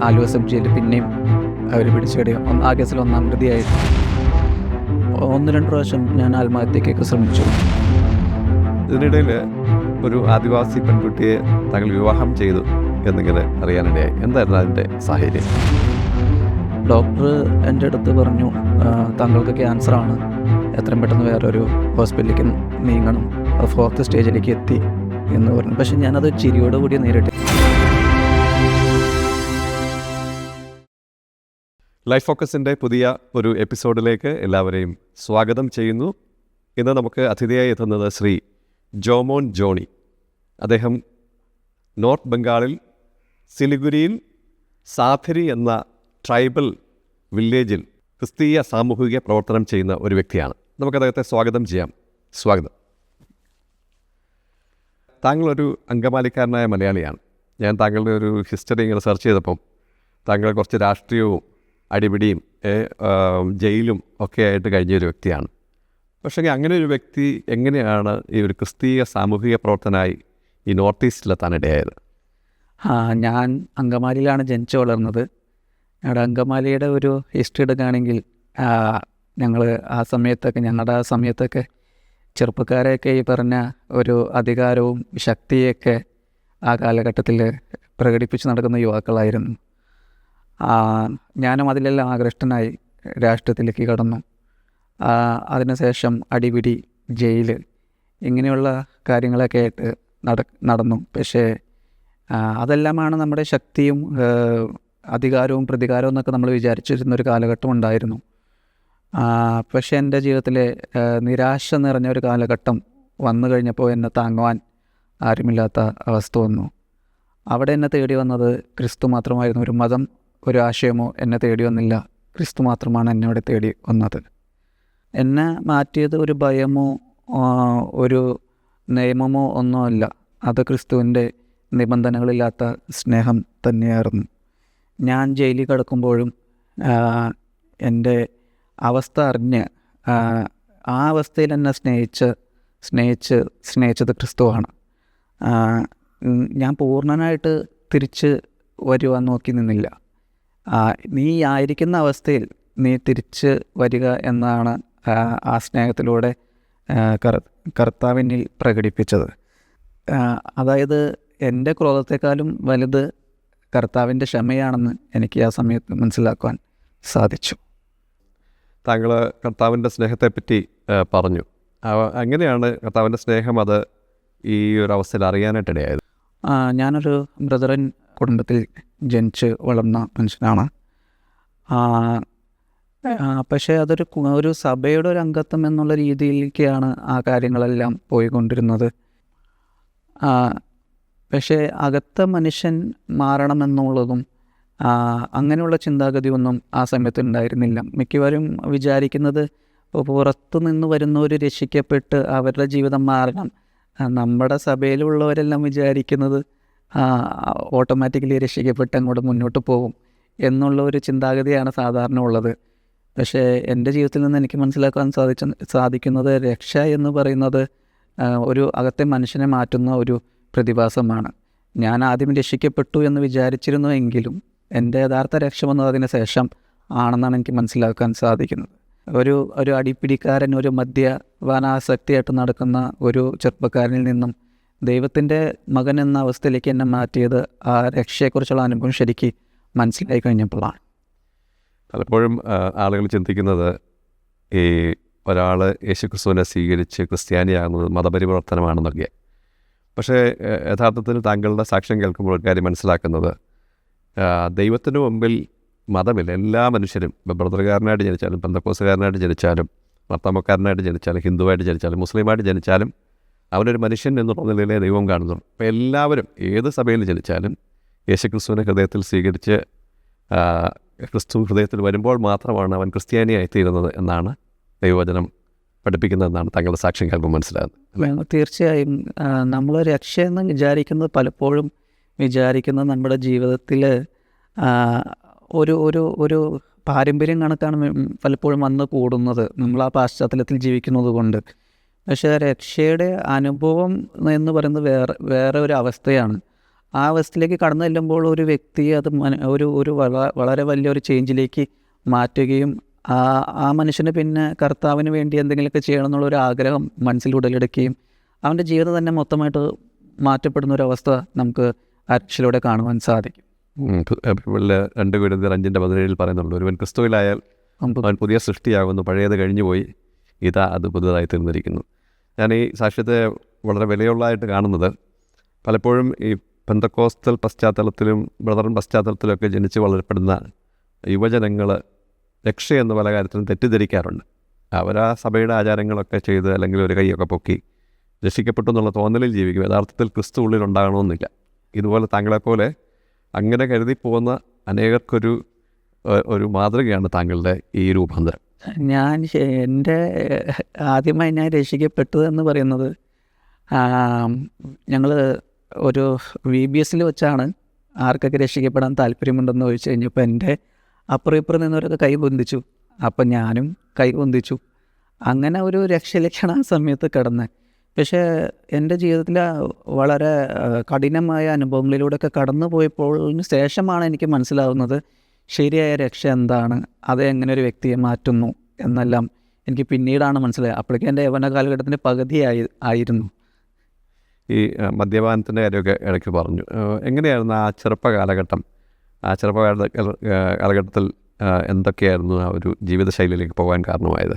Aluva sub ജയിലിൽ പിന്നെയും അവർ പിടിച്ചെടി ആ കേസിൽ 1-ാം പ്രതിയായിട്ട് 1-2 പ്രാവശ്യം ഞാൻ ആത്മഹത്യക്കൊക്കെ ശ്രമിച്ചു. ഇതിനിടയിൽ ഒരു ആദിവാസി പെൺകുട്ടിയെ താങ്കൾ വിവാഹം ചെയ്തു എന്നിങ്ങനെ അറിയാനിടയായി. എന്തായിരുന്നു അതിൻ്റെ സാഹചര്യം? ഡോക്ടർ എൻ്റെ അടുത്ത് പറഞ്ഞു, താങ്കൾക്ക് ക്യാൻസറാണ്, എത്രയും പെട്ടെന്ന് വേറൊരു ഹോസ്പിറ്റലിലേക്ക് നീങ്ങണം, 4th സ്റ്റേജിലേക്ക് എത്തി എന്ന് പറഞ്ഞു. പക്ഷെ ഞാനത് ചിരിയോടുകൂടി നേരിട്ട്. ലൈഫ് ഫോക്കസിൻ്റെ പുതിയ ഒരു എപ്പിസോഡിലേക്ക് എല്ലാവരെയും സ്വാഗതം ചെയ്യുന്നു. ഇന്ന് നമുക്ക് അതിഥിയായി എത്തുന്നത് ശ്രീ ജോമോൻ ജോണി. അദ്ദേഹം നോർത്ത് ബംഗാളിൽ സിലിഗുരിയിൽ സാഥരി എന്ന ട്രൈബൽ വില്ലേജിൽ ക്രിസ്തീയ സാമൂഹിക പ്രവർത്തനം ചെയ്യുന്ന ഒരു വ്യക്തിയാണ്. നമുക്ക് അദ്ദേഹത്തെ സ്വാഗതം ചെയ്യാം. സ്വാഗതം. താങ്കളൊരു അങ്കമാലിക്കാരനായ മലയാളിയാണ്. ഞാൻ താങ്കളുടെ ഒരു ഹിസ്റ്ററി ഇങ്ങനെ സെർച്ച് ചെയ്തപ്പം താങ്കൾ കുറച്ച് രാഷ്ട്രീയവും അടിപിടിയും ജയിലും ഒക്കെ ആയിട്ട് കഴിഞ്ഞൊരു വ്യക്തിയാണ്. പക്ഷേ അങ്ങനെ ഒരു വ്യക്തി എങ്ങനെയാണ് ഈ ഒരു ക്രിസ്തീയ സാമൂഹിക പ്രവർത്തനമായി ഈ നോർത്ത് ഈസ്റ്റിലെത്താനിടയായത്? ഞാൻ അങ്കമാലിയിലാണ് ജനിച്ചു വളർന്നത്. ഞങ്ങളുടെ അങ്കമാലിയുടെ ഒരു ഹിസ്റ്ററി എടുക്കുകയാണെങ്കിൽ ഞങ്ങളുടെ ആ സമയത്തൊക്കെ ചെറുപ്പക്കാരെയൊക്കെ ഈ പറഞ്ഞ ഒരു അധികാരവും ശക്തിയൊക്കെ ആ കാലഘട്ടത്തിൽ പ്രകടിപ്പിച്ച് നടക്കുന്ന യുവാക്കളായിരുന്നു. ഞാനും അതിലെല്ലാം ആകൃഷ്ടനായി രാഷ്ട്രീയത്തിലേക്ക് കടന്നു. അതിനുശേഷം അടിപിടി, ജയിൽ, ഇങ്ങനെയുള്ള കാര്യങ്ങളൊക്കെ ആയിട്ട് നടന്നു. പക്ഷേ അതെല്ലാമാണ് നമ്മുടെ ശക്തിയും അധികാരവും പ്രതികാരവും എന്നൊക്കെ നമ്മൾ വിചാരിച്ചിരുന്നൊരു കാലഘട്ടം ഉണ്ടായിരുന്നു. പക്ഷേ എൻ്റെ ജീവിതത്തിലെ നിരാശ നിറഞ്ഞൊരു കാലഘട്ടം വന്നു കഴിഞ്ഞപ്പോൾ എന്നെ താങ്ങുവാൻ ആരുമില്ലാത്ത അവസ്ഥ വന്നു. അവിടെ എന്നെ തേടി വന്നത് ക്രിസ്തു മാത്രമായിരുന്നു. ഒരു മതം, ഒരു ആശയമോ എന്നെ തേടി വന്നില്ല. ക്രിസ്തു മാത്രമാണ് എന്നെ അവിടെ തേടി വന്നത്. എന്നെ മാറ്റിയത് ഒരു ഭയമോ ഒരു നിയമമോ ഒന്നുമല്ല. അത് ക്രിസ്തുവിൻ്റെ നിബന്ധനകളില്ലാത്ത സ്നേഹം തന്നെയായിരുന്നു. ഞാൻ ജയിലിൽ കിടക്കുമ്പോഴും എൻ്റെ അവസ്ഥ അറിഞ്ഞ് ആ അവസ്ഥയിൽ എന്നെ സ്നേഹിച്ചത് ക്രിസ്തുവാണ്. ഞാൻ പൂർണ്ണനായിട്ട് തിരിച്ച് വരുവാൻ നോക്കി നിന്നില്ല. നീ ആയിരിക്കുന്ന അവസ്ഥയിൽ നീ തിരിച്ച് വരിക എന്നാണ് ആ സ്നേഹത്തിലൂടെ കർത്താവിനിൽ പ്രകടിപ്പിച്ചത്. അതായത് എൻ്റെ ക്രോധത്തെക്കാളും വലുത് കർത്താവിൻ്റെ ക്ഷമയാണെന്ന് എനിക്ക് ആ സമയത്ത് മനസ്സിലാക്കുവാൻ സാധിച്ചു. താങ്കൾ കർത്താവിൻ്റെ സ്നേഹത്തെപ്പറ്റി പറഞ്ഞു. എങ്ങനെയാണ് കർത്താവിൻ്റെ സ്നേഹം അത് ഈ ഒരു അവസ്ഥയിൽ അറിയാനായിട്ടിടയായത്? ഞാനൊരു ബ്രദറൻ കുടുംബത്തിൽ ജനിച്ച് വളർന്ന മനുഷ്യനാണ്. പക്ഷേ ഒരു സഭയുടെ ഒരു അംഗത്വം എന്നുള്ള രീതിയിലേക്കാണ് ആ കാര്യങ്ങളെല്ലാം പോയിക്കൊണ്ടിരുന്നത്. പക്ഷേ അകത്ത മനുഷ്യൻ മാറണമെന്നുള്ളതും അങ്ങനെയുള്ള ചിന്താഗതിയൊന്നും ആ സമയത്ത് ഉണ്ടായിരുന്നില്ല. മിക്കവരും വിചാരിക്കുന്നത് പുറത്തു നിന്ന് വരുന്നവർ രക്ഷിക്കപ്പെട്ട് അവരുടെ ജീവിതം മാറണം. നമ്മുടെ സഭയിലുള്ളവരെല്ലാം വിചാരിക്കുന്നത് ഓട്ടോമാറ്റിക്കലി രക്ഷിക്കപ്പെട്ട് അങ്ങോട്ട് മുന്നോട്ട് പോകും എന്നുള്ള ഒരു ചിന്താഗതിയാണ് സാധാരണ ഉള്ളത്. പക്ഷേ എൻ്റെ ജീവിതത്തിൽ നിന്ന് എനിക്ക് മനസ്സിലാക്കാൻ സാധിക്കുന്നത് രക്ഷ എന്ന് പറയുന്നത് ഒരു അകത്തെ മനുഷ്യനെ മാറ്റുന്ന ഒരു പ്രതിഭാസമാണ്. ഞാൻ ആദ്യം രക്ഷിക്കപ്പെട്ടു എന്ന് വിചാരിച്ചിരുന്നു എങ്കിലും എൻ്റെ യഥാർത്ഥ രക്ഷ വന്നത് അതിന് ശേഷം ആണെന്നാണ് എനിക്ക് മനസ്സിലാക്കാൻ സാധിക്കുന്നത്. ഒരു അടിപ്പിടിക്കാരൻ, ഒരു മദ്യപാനാസക്തിയായിട്ട് നടക്കുന്ന ഒരു ചെറുപ്പക്കാരനിൽ നിന്നും ദൈവത്തിൻ്റെ മകൻ എന്ന അവസ്ഥയിലേക്ക് എന്നെ മാറ്റിയത് ആ രക്ഷയെക്കുറിച്ചുള്ള അനുഭവം ശരിക്ക് മനസ്സിലായി കഴിഞ്ഞപ്പോഴാണ്. പലപ്പോഴും ആളുകൾ ചിന്തിക്കുന്നത് ഈ ഒരാൾ യേശുക്രിസ്തുവിനെ സ്വീകരിച്ച് ക്രിസ്ത്യാനിയാകുന്നത് മതപരിവർത്തനമാണെന്നൊക്കെ. പക്ഷേ യഥാർത്ഥത്തിൽ താങ്കളുടെ സാക്ഷ്യം കേൾക്കുമ്പോൾ ഒരു കാര്യം മനസ്സിലാക്കുന്നത് ദൈവത്തിനു മുമ്പിൽ മതമില്ല. എല്ലാ മനുഷ്യരും ബ്രദറുകാരനായിട്ട് ജനിച്ചാലും, പെന്തക്കോസുകാരനായിട്ട് ജനിച്ചാലും, മർത്തമക്കാരനായിട്ട് ജനിച്ചാലും, ഹിന്ദുവായിട്ട് ജനിച്ചാലും, മുസ്ലിമായിട്ട് ജനിച്ചാലും അവനൊരു മനുഷ്യൻ എന്നുള്ള നിലയിലെ ദൈവം കാണുന്നുള്ളൂ. അപ്പോൾ എല്ലാവരും ഏത് സഭയിൽ ജനിച്ചാലും യേശുക്രിസ്തുവിനെ ഹൃദയത്തിൽ സ്വീകരിച്ച് ക്രിസ്തു ഹൃദയത്തിൽ വരുമ്പോൾ മാത്രമാണ് അവൻ ക്രിസ്ത്യാനിയായിത്തീരുന്നത് എന്നാണ് ദൈവവചനം പഠിപ്പിക്കുന്നതെന്നാണ് താങ്കളുടെ സാക്ഷ്യം കേൾക്കുമ്പോൾ മനസ്സിലാകുന്നത്. തീർച്ചയായും നമ്മൾ രക്ഷയെന്ന് വിചാരിക്കുന്നത് പലപ്പോഴും നമ്മുടെ ജീവിതത്തിൽ ഒരു പാരമ്പര്യം കണക്കാണ് പലപ്പോഴും വന്ന് കൂടുന്നത്, നമ്മൾ ആ പാശ്ചാത്തലത്തിൽ ജീവിക്കുന്നത് കൊണ്ട്. പക്ഷേ രക്ഷയുടെ അനുഭവം എന്ന് പറയുന്നത് വേറെ ഒരു അവസ്ഥയാണ്. ആ അവസ്ഥയിലേക്ക് കടന്നു ചെല്ലുമ്പോൾ ഒരു വ്യക്തിയെ അത് ഒരു വളരെ വലിയൊരു ചേഞ്ചിലേക്ക് മാറ്റുകയും ആ മനുഷ്യന് പിന്നെ കർത്താവിന് വേണ്ടി എന്തെങ്കിലുമൊക്കെ ചെയ്യണം എന്നുള്ളൊരു ആഗ്രഹം മനസ്സിൽ ഉടലെടുക്കുകയും അവൻ്റെ ജീവിതം തന്നെ മൊത്തമായിട്ട് മാറ്റപ്പെടുന്ന ഒരു അവസ്ഥ നമുക്ക് ആ രക്ഷയിലൂടെ കാണുവാൻ സാധിക്കും. ബൈബിളിൽ 2 കൊരിന്ത്യർ 5:17 പറയുന്നുണ്ട്, ഒരുവൻ ക്രിസ്തുവിലായാൽ അവൻ പുതിയ സൃഷ്ടിയാകുന്നു, പഴയത് കഴിഞ്ഞുപോയി, ഇതാ അത് പുതുതായി തീർന്നിരിക്കുന്നു. ഞാൻ ഈ സാക്ഷ്യത്തെ വളരെ വിലയുള്ളതായിട്ട് കാണുന്നത് പലപ്പോഴും ഈ പെന്തക്കോസ്റ്റൽ പശ്ചാത്തലത്തിലും ബ്രദറൻ പശ്ചാത്തലത്തിലൊക്കെ ജനിച്ച് വളരപ്പെടുന്ന യുവജനങ്ങൾ രക്ഷയെന്ന പല കാര്യത്തിലും തെറ്റിദ്ധരിക്കാറുണ്ട്. അവരാ സഭയുടെ ആചാരങ്ങളൊക്കെ ചെയ്ത് അല്ലെങ്കിൽ ഒരു കൈയൊക്കെ പൊക്കി രക്ഷിക്കപ്പെട്ടു എന്നുള്ള തോന്നലിൽ ജീവിക്കും. യഥാർത്ഥത്തിൽ ക്രിസ്തു ഉള്ളിൽ ഉണ്ടാകണമെന്നില്ല. ഇതുപോലെ താങ്കളെപ്പോലെ അങ്ങനെ കരുതി പോകുന്ന അനേകർക്കൊരു മാതൃകയാണ് താങ്കളുടെ ഈ രൂപാന്തരം. എൻ്റെ ആദ്യമായി ഞാൻ രക്ഷിക്കപ്പെട്ടത് എന്ന് പറയുന്നത് ഞങ്ങൾ ഒരു VBSൽ വെച്ചാണ് ആർക്കൊക്കെ രക്ഷിക്കപ്പെടാൻ താല്പര്യമുണ്ടെന്ന് ചോദിച്ചു കഴിഞ്ഞപ്പോൾ എൻ്റെ അപ്പുറം ഇപ്പുറം നിന്നവരൊക്കെ കൈ പൊന്തിച്ചു. അപ്പം ഞാനും കൈ പൊന്തിച്ചു. അങ്ങനെ ഒരു രക്ഷയിലേക്കാണ് ആ സമയത്ത് കിടന്നത്. പക്ഷേ എൻ്റെ ജീവിതത്തിൽ വളരെ കഠിനമായ അനുഭവങ്ങളിലൂടെയൊക്കെ കടന്നു പോയപ്പോഴതിന് ശേഷമാണ് എനിക്ക് മനസ്സിലാവുന്നത് ശരിയായ രക്ഷ എന്താണ്, അത് എങ്ങനെ ഒരു വ്യക്തിയെ മാറ്റുന്നു എന്നെല്ലാം എനിക്ക് പിന്നീടാണ് മനസ്സിലായത്. അപ്പോഴേക്കും എൻ്റെ യൗവന കാലഘട്ടത്തിൻ്റെ പകുതി ആയിരുന്നു. ഈ മദ്യപാനത്തിൻ്റെ കാര്യമൊക്കെ ഇടയ്ക്ക് പറഞ്ഞു. എങ്ങനെയായിരുന്നു ആ ചെറുപ്പകാലഘട്ടം? ആ കാലഘട്ടത്തിൽ എന്തൊക്കെയായിരുന്നു ആ ഒരു ജീവിതശൈലിയിലേക്ക് പോകാൻ കാരണമായത്?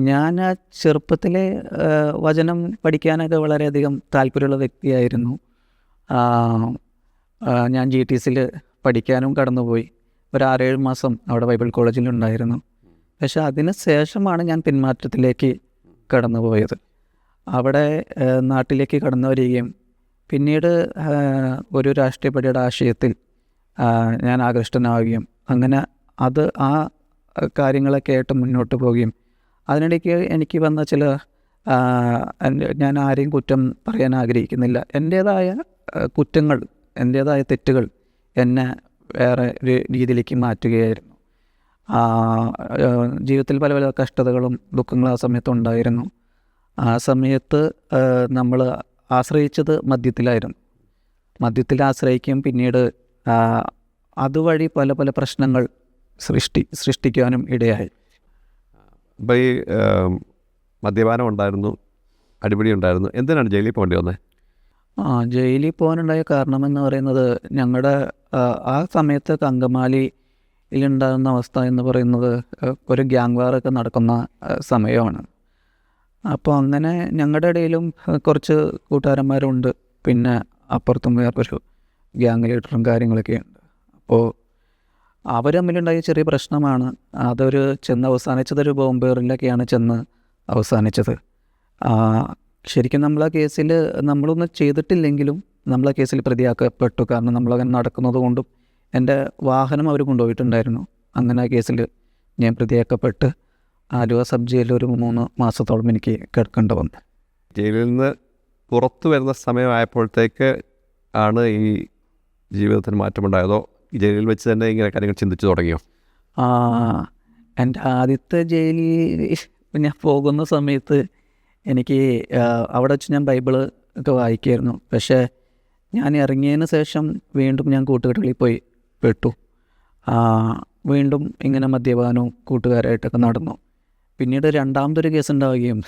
ഞാൻ ആ ചെറുപ്പത്തിലെ വചനം പഠിക്കാനൊക്കെ വളരെയധികം താല്പര്യമുള്ള വ്യക്തിയായിരുന്നു. ഞാൻ GTCയിൽ പഠിക്കാനും കടന്നുപോയി. ഒരു 6-7 മാസം അവിടെ ബൈബിൾ കോളേജിലുണ്ടായിരുന്നു. പക്ഷേ അതിന് ശേഷമാണ് ഞാൻ പിന്മാറ്റത്തിലേക്ക് കടന്നുപോയത്. അവിടെ നാട്ടിലേക്ക് കടന്നു വരികയും പിന്നീട് ഒരു രാഷ്ട്രീയ പാർട്ടിയുടെ ആശയത്തിൽ ഞാൻ ആകൃഷ്ടനാവുകയും അങ്ങനെ ആ കാര്യങ്ങളൊക്കെ ആയിട്ട് മുന്നോട്ട് പോവുകയും അതിനിടയ്ക്ക് എനിക്ക് വന്ന ചില ഞാൻ ആരെയും കുറ്റം പറയാൻ ആഗ്രഹിക്കുന്നില്ല. എൻ്റേതായ കുറ്റങ്ങൾ, എൻ്റേതായ തെറ്റുകൾ എന്നെ വേറെ ഒരു രീതിയിലേക്ക് മാറ്റുകയായിരുന്നു. ജീവിതത്തിൽ പല പല കഷ്ടതകളും ദുഃഖങ്ങളും ആ സമയത്തുണ്ടായിരുന്നു. ആ സമയത്ത് നമ്മൾ ആശ്രയിച്ചത് മദ്യത്തിലായിരുന്നു. മദ്യത്തിൽ ആശ്രയിക്കുകയും പിന്നീട് അതുവഴി പല പല പ്രശ്നങ്ങൾ സൃഷ്ടിക്കാനും ഇടയായി. അപ്പോൾ ഈ മദ്യപാനം ഉണ്ടായിരുന്നു, അടിപിടി ഉണ്ടായിരുന്നു. എന്തിനാണ് ജയിലിൽ പോകേണ്ടി വന്നത്? ജയിലിൽ പോകാനുണ്ടായ കാരണമെന്ന് പറയുന്നത് ഞങ്ങളുടെ ആ സമയത്ത് അങ്കമാലിയിലുണ്ടാകുന്ന അവസ്ഥ എന്ന് പറയുന്നത് ഒരു ഗ്യാങ് വാറൊക്കെ നടക്കുന്ന സമയമാണ്. അപ്പോൾ അങ്ങനെ ഞങ്ങളുടെ ഇടയിലും കുറച്ച് കൂട്ടുകാരന്മാരുണ്ട്, പിന്നെ അപ്പുറത്തും വേറൊരു ഗ്യാങ് ലീഡറും കാര്യങ്ങളൊക്കെ ഉണ്ട്. അപ്പോൾ അവർ തമ്മിലുണ്ടായ ചെറിയ പ്രശ്നമാണ്. അതൊരു അവസാനിച്ചതൊരു ബോംബേറിലൊക്കെയാണ് അവസാനിച്ചത്. ശരിക്കും നമ്മൾ ആ കേസിൽ നമ്മളൊന്നും ചെയ്തിട്ടില്ലെങ്കിലും നമ്മൾ ആ കേസിൽ പ്രതിയാക്കപ്പെട്ടു. കാരണം നമ്മളങ്ങനെ നടക്കുന്നത് കൊണ്ടും എൻ്റെ വാഹനം അവർ കൊണ്ടുപോയിട്ടുണ്ടായിരുന്നു. അങ്ങനെ ആ കേസിൽ ഞാൻ പ്രതിയാക്കപ്പെട്ട് ആലുവ സബ് ജയിലിൽ ഒരു 3 മാസത്തോളം എനിക്ക് കിടക്കേണ്ടി വന്നു. ജയിലിൽ നിന്ന് പുറത്തു വരുന്ന സമയമായപ്പോഴത്തേക്ക് ആണ് ഈ ജീവിതത്തിന് മാറ്റമുണ്ടായതോ ഈ ജയിലിൽ വെച്ച് തന്നെ ഇങ്ങനെ കാര്യങ്ങൾ ചിന്തിച്ചു തുടങ്ങിയോ? എൻ്റെ ആദ്യത്തെ ജയിലിൽ ഞാൻ പോകുന്ന സമയത്ത് എനിക്ക് അവിടെ വെച്ച് ഞാൻ ബൈബിള് ഒക്കെ വായിക്കുമായിരുന്നു. പക്ഷേ ഞാൻ ഇറങ്ങിയതിന് ശേഷം വീണ്ടും ഞാൻ കൂട്ടുകെട്ടുകളിൽ പോയി പെട്ടു. വീണ്ടും ഇങ്ങനെ മദ്യപാനവും കൂട്ടുകാരായിട്ടൊക്കെ നടന്നു. പിന്നീട് രണ്ടാമതൊരു കേസ് ഉണ്ടാവുകയും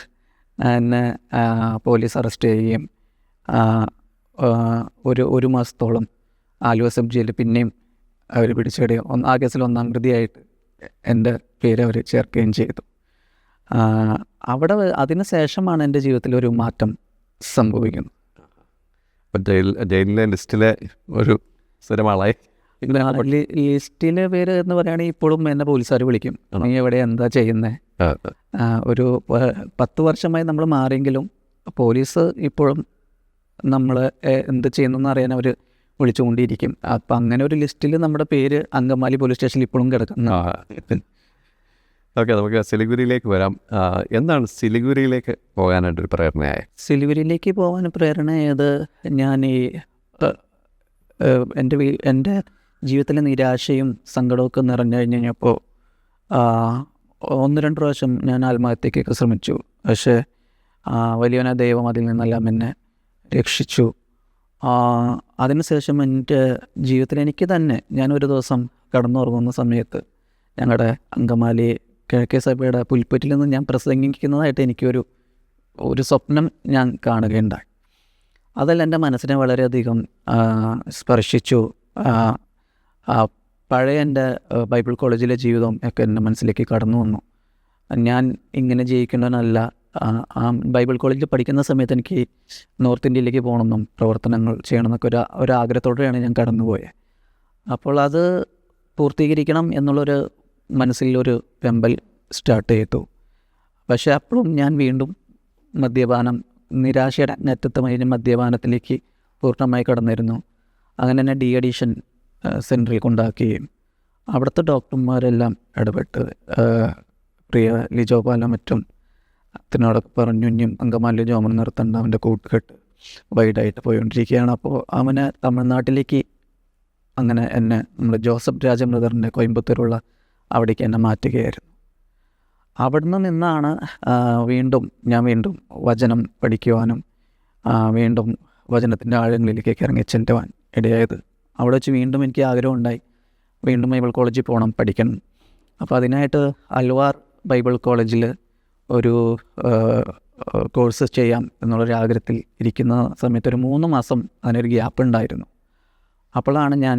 എന്നെ പോലീസ് അറസ്റ്റ് ചെയ്യുകയും ഒരു മാസത്തോളം ആലുവ സബ് ജയിലിൽ പിന്നെയും അവർ പിടിച്ചിടുകയും ആ കേസിൽ 1-ാം പ്രതിയായിട്ട് എൻ്റെ പേര് അവർ ചേർക്കുകയും ചെയ്തു. അവിടെ അതിന് ശേഷമാണ് എൻ്റെ ജീവിതത്തിലൊരു മാറ്റം സംഭവിക്കുന്നത്. അപ്പം ജയിലിലെ ലിസ്റ്റിലെ ഒരു സ്ഥിരമാളായി. ലിസ്റ്റിലെ പേര് എന്ന് പറയുകയാണെങ്കിൽ ഇപ്പോഴും എന്നെ പോലീസുകാർ വിളിക്കും, നീ എവിടെ എന്താ ചെയ്യുന്നത്. ഒരു 10 വർഷമായി നമ്മൾ മാറിയെങ്കിലും പോലീസ് ഇപ്പോഴും നമ്മൾ എന്ത് ചെയ്യുന്നതെന്ന് അറിയാൻ അവർ വിളിച്ചുകൊണ്ടിരിക്കും. അപ്പം അങ്ങനെ ഒരു ലിസ്റ്റിൽ നമ്മുടെ പേര് അങ്കമാലി പോലീസ് സ്റ്റേഷനിൽ ഇപ്പോഴും കിടക്കുന്നു. ഓക്കെ, നമുക്ക് സിലിഗുരിയിലേക്ക് വരാം. എന്താണ് സിലിഗുരിയിലേക്ക് പോകാനായിട്ടൊരു പ്രേരണയായത്? സിലിഗുരിയിലേക്ക് പോകാൻ പ്രേരണയായത് ഞാൻ ഈ എൻ്റെ ജീവിതത്തിലെ നിരാശയും സങ്കടമൊക്കെ നിറഞ്ഞു കഴിഞ്ഞപ്പോൾ 1-2 പ്രാവശ്യം ഞാൻ ആത്മഹത്യക്കൊക്കെ ശ്രമിച്ചു. പക്ഷേ വലിയവനായ ദൈവം അതിൽ നിന്നെല്ലാം എന്നെ രക്ഷിച്ചു. അതിനുശേഷം എൻ്റെ ജീവിതത്തിൽ എനിക്ക് തന്നെ ഞാനൊരു ദിവസം കടന്നുറങ്ങുന്ന സമയത്ത് ഞങ്ങളുടെ അങ്കമാലി കിഴക്കേ സഭയുടെ പുൽപ്പറ്റിൽ നിന്ന് ഞാൻ പ്രസംഗിക്കുന്നതായിട്ട് എനിക്കൊരു സ്വപ്നം ഞാൻ കാണുകയുണ്ടായി. അതെല്ലാം എൻ്റെ മനസ്സിനെ വളരെയധികം സ്പർശിച്ചു. പഴയ എൻ്റെ ബൈബിൾ കോളേജിലെ ജീവിതം ഒക്കെ എൻ്റെ മനസ്സിലേക്ക് കടന്നു വന്നു. ഞാൻ ഇങ്ങനെ ജീവിക്കേണ്ടവനല്ല. ബൈബിൾ കോളേജിൽ പഠിക്കുന്ന സമയത്ത് എനിക്ക് നോർത്ത് ഇന്ത്യയിലേക്ക് പോകണമെന്നും പ്രവർത്തനങ്ങൾ ചെയ്യണമെന്നൊക്കെ ഒരു ആഗ്രഹത്തോടെയാണ് ഞാൻ കടന്നുപോയത്. അപ്പോൾ അത് പൂർത്തീകരിക്കണം എന്നുള്ളൊരു മനസ്സിലൊരു വെമ്പൽ സ്റ്റാർട്ട് ചെയ്തു. പക്ഷേ അപ്പോഴും ഞാൻ വീണ്ടും മദ്യപാനം, നിരാശയുടെ അറ്റത്തുമായി മദ്യപാനത്തിലേക്ക് പൂർണ്ണമായി കടന്നിരുന്നു. അങ്ങനെ തന്നെ ഡി അഡിഷൻ സെൻറ്ററിൽ കൊണ്ടാക്കുകയും അവിടുത്തെ ഡോക്ടർമാരെല്ലാം ഇടപെട്ട് പ്രിയ ലിജോപാല മറ്റും അതിനോടൊക്കെ പറഞ്ഞു, ഇനിയും അങ്കമാലി ജോമൻ നിർത്തേണ്ട, അവൻ്റെ കൂട്ടുകെട്ട് വൈഡായിട്ട് പോയിക്കൊണ്ടിരിക്കുകയാണ്. അപ്പോൾ അവനെ തമിഴ്നാട്ടിലേക്ക് അങ്ങനെ എന്നെ നമ്മുടെ ജോസഫ് രാജൻ ബ്രദറിൻ്റെ കോയമ്പത്തൂരുള്ള അവിടേക്ക് എന്നെ മാറ്റുകയായിരുന്നു. അവിടുന്ന് നിന്നാണ് ഞാൻ വീണ്ടും വചനം പഠിക്കുവാനും വീണ്ടും വചനത്തിൻ്റെ ആഴങ്ങളിലേക്കൊക്കെ ഇറങ്ങി ചെല്ലുവാൻ ഇടയായത്. അവിടെ വെച്ച് വീണ്ടും എനിക്ക് ആഗ്രഹമുണ്ടായി, വീണ്ടും ബൈബിൾ കോളേജിൽ പോകണം, പഠിക്കണം. അപ്പോൾ അതിനായിട്ട് അൽവാർ ബൈബിൾ കോളേജിൽ ഒരു കോഴ്സ് ചെയ്യാം എന്നുള്ളൊരു ആഗ്രഹത്തിൽ ഇരിക്കുന്ന സമയത്ത് ഒരു 3 മാസം അതിനൊരു ഗ്യാപ്പ് ഉണ്ടായിരുന്നു. അപ്പോഴാണ് ഞാൻ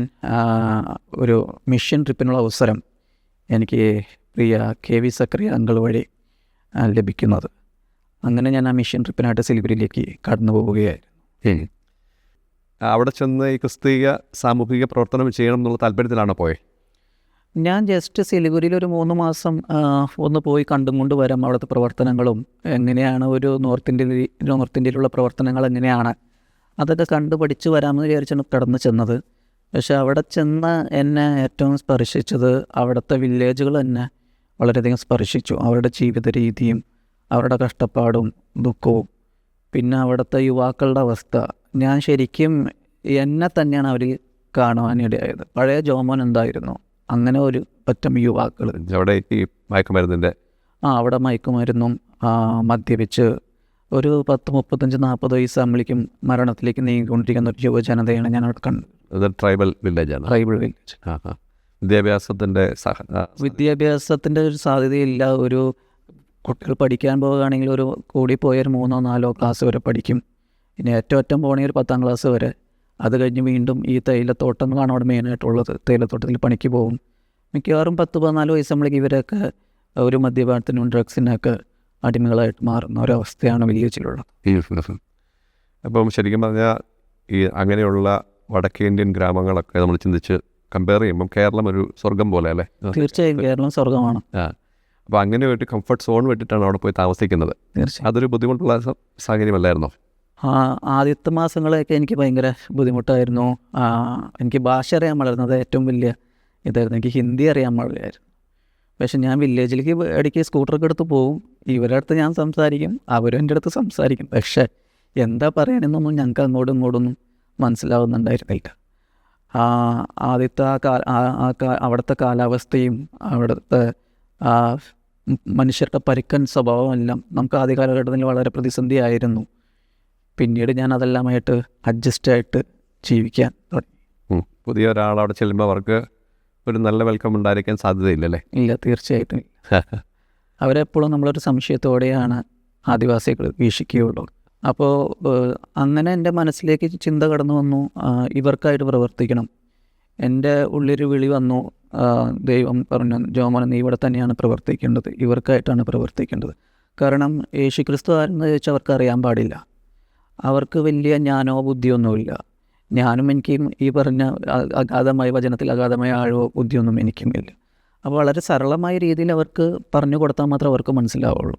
ഒരു മിഷൻ ട്രിപ്പിനുള്ള അവസരം എനിക്ക് പ്രിയ KV സക്കറിയ അങ്കിൾ വഴി ലഭിക്കുന്നത്. അങ്ങനെ ഞാൻ ആ മിഷൻ ട്രിപ്പിനായിട്ട് സിലിഗുരിയിലേക്ക് കടന്നു പോവുകയായിരുന്നു. അവിടെ ചെന്ന് ഈ ക്രിസ്തീയ സാമൂഹിക പ്രവർത്തനം ചെയ്യണം എന്നുള്ള താല്പര്യത്തിലാണോ പോയത്? ഞാൻ ജസ്റ്റ് സിലിഗുരിയിൽ ഒരു 3 മാസം ഒന്ന് പോയി കണ്ടും കൊണ്ട് വരാം. അവിടുത്തെ പ്രവർത്തനങ്ങളും എങ്ങനെയാണ്, ഒരു നോർത്ത് ഇന്ത്യയിലുള്ള പ്രവർത്തനങ്ങൾ എങ്ങനെയാണ്, അതൊക്കെ കണ്ടു പഠിച്ച് വരാമെന്ന് വിചാരിച്ചാണ് കടന്നു ചെന്നത്. പക്ഷെ അവിടെ ചെന്ന് എന്നെ ഏറ്റവും സ്പർശിച്ചത് അവിടുത്തെ വില്ലേജുകൾ എന്നെ വളരെയധികം സ്പർശിച്ചു. അവരുടെ ജീവിത രീതിയും അവരുടെ കഷ്ടപ്പാടും ദുഃഖവും പിന്നെ അവിടുത്തെ യുവാക്കളുടെ അവസ്ഥ. ഞാൻ ശരിക്കും എന്നെ തന്നെയാണ് അവർ കാണുവാനിടയായത്. പഴയ ജോമോൻ എന്തായിരുന്നു, അങ്ങനെ ഒരു പറ്റം യുവാക്കൾ അവിടെ ഈ മയക്കുമരുന്നിൻ്റെ അവിടെ മയക്കുമരുന്നും മദ്യപിച്ച് ഒരു 10, 35, 40 വയസ്സാകുമ്പോഴേക്കും മരണത്തിലേക്ക് നീങ്ങിക്കൊണ്ടിരിക്കുന്ന ഒരു യുവജനതയാണ് ഞാൻ അവിടെ കണ്ടത്. ട്രൈബൽ വില്ലേജാണ്. Tribal village. വിദ്യാഭ്യാസത്തിൻ്റെ ഒരു സാധ്യതയില്ല. ഒരു കുട്ടികൾ പഠിക്കാൻ പോവുകയാണെങ്കിൽ ഒരു കൂടിപ്പോയൊരു 3, 4 ക്ലാസ് വരെ പഠിക്കും. ഇനി ഏറ്റവും പോകണമെങ്കിൽ ഒരു 10ാം ക്ലാസ് വരെ. അത് കഴിഞ്ഞ് വീണ്ടും ഈ തേയിലത്തോട്ടങ്ങളാണ് അവിടെ മെയിനായിട്ടുള്ളത്. തേയിലത്തോട്ടത്തിൽ പണിക്ക് പോകും. മിക്കവാറും 10, 14 വയസ്സാകുമ്പോഴേക്കും ഇവരൊക്കെ ഒരു മദ്യപാനത്തിനും ഡ്രഗ്സിനൊക്കെ അടിമകളായിട്ട് മാറുന്ന ഒരവസ്ഥയാണ് വില്ലേജിലുള്ളത്. അപ്പം ശരിക്കും പറഞ്ഞാൽ ഈ അങ്ങനെയുള്ള വടക്കേ ഇന്ത്യൻ ഗ്രാമങ്ങളൊക്കെ നമ്മൾ ചിന്തിച്ച് കമ്പയർ ചെയ്യുമ്പം കേരളം ഒരു സ്വർഗം പോലെ അല്ലേ? തീർച്ചയായും കേരളം സ്വർഗമാണ്. അപ്പോൾ അങ്ങനെ ഒരു കംഫർട്ട് സോൺ വിട്ടിട്ടാണ് അവിടെ പോയി താമസിക്കുന്നത്. അതൊരു ബുദ്ധിമുട്ടുള്ള സാഹചര്യമല്ലായിരുന്നോ? ആദ്യത്തെ മാസങ്ങളൊക്കെ എനിക്ക് ഭയങ്കര ബുദ്ധിമുട്ടായിരുന്നു. എനിക്ക് ഭാഷ അറിയാൻ വളർന്നത് ഏറ്റവും വലിയ ഇതായിരുന്നു. എനിക്ക് ഹിന്ദി അറിയാൻ പാടില്ലായിരുന്നു. പക്ഷെ ഞാൻ വില്ലേജിലേക്ക് ഇടയ്ക്ക് സ്കൂട്ടറൊക്കെ എടുത്ത് പോവും. ഇവരുടെ അടുത്ത് ഞാൻ സംസാരിക്കും, അവരും എൻ്റെ അടുത്ത് സംസാരിക്കും. പക്ഷേ എന്താ പറയാനെന്നൊന്നും ഞങ്ങൾക്ക് അങ്ങോട്ടും ഇങ്ങോട്ടൊന്നും മനസ്സിലാവുന്നുണ്ടായിരുന്നില്ല. ആദ്യത്തെ അവിടുത്തെ കാലാവസ്ഥയും അവിടുത്തെ മനുഷ്യരുടെ പരുക്കൻ സ്വഭാവമെല്ലാം നമുക്ക് ആദ്യ കാലഘട്ടത്തിൽ വളരെ പ്രതിസന്ധിയായിരുന്നു. പിന്നീട് ഞാൻ അതെല്ലാമായിട്ട് അഡ്ജസ്റ്റായിട്ട് ജീവിക്കാൻ തുടങ്ങി. പുതിയ ഒരാൾ അവിടെ ചെല്ലുമ്പോൾ അവർക്ക് ഒരു നല്ല വെൽക്കം ഉണ്ടായിരിക്കാൻ സാധ്യതയില്ലല്ലേ? ഇല്ല, തീർച്ചയായിട്ടും. അവരെപ്പോഴും നമ്മളൊരു സംശയത്തോടെയാണ് ആദിവാസികൾ വീക്ഷിക്കുകയുള്ളൂ. അപ്പോൾ അങ്ങനെ എൻ്റെ മനസ്സിലേക്ക് ചിന്ത കടന്നു വന്നു, ഇവർക്കായിട്ട് പ്രവർത്തിക്കണം. എൻ്റെ ഉള്ളിലൊരു വിളി വന്നു. ദൈവം പറഞ്ഞു, ജോമോൻ നീ ഇവിടെ തന്നെയാണ് പ്രവർത്തിക്കേണ്ടത്, ഇവർക്കായിട്ടാണ് പ്രവർത്തിക്കേണ്ടത്. കാരണം യേശുക്രിസ്തു ആരെന്ന് ചോദിച്ചാൽ അവർക്ക് അറിയാൻ പാടില്ല. അവർക്ക് വലിയ ജ്ഞാനോ ബുദ്ധിയൊന്നുമില്ല. ഞാനും എനിക്കും ഈ പറഞ്ഞ അഗാധമായ വചനത്തിൽ അഗാധമായ ആഴോ ബുദ്ധിയൊന്നും എനിക്കും ഇല്ല. അപ്പോൾ വളരെ സരളമായ രീതിയിൽ അവർക്ക് പറഞ്ഞു കൊടുത്താൽ മാത്രമേ അവർക്ക് മനസ്സിലാവുള്ളൂ.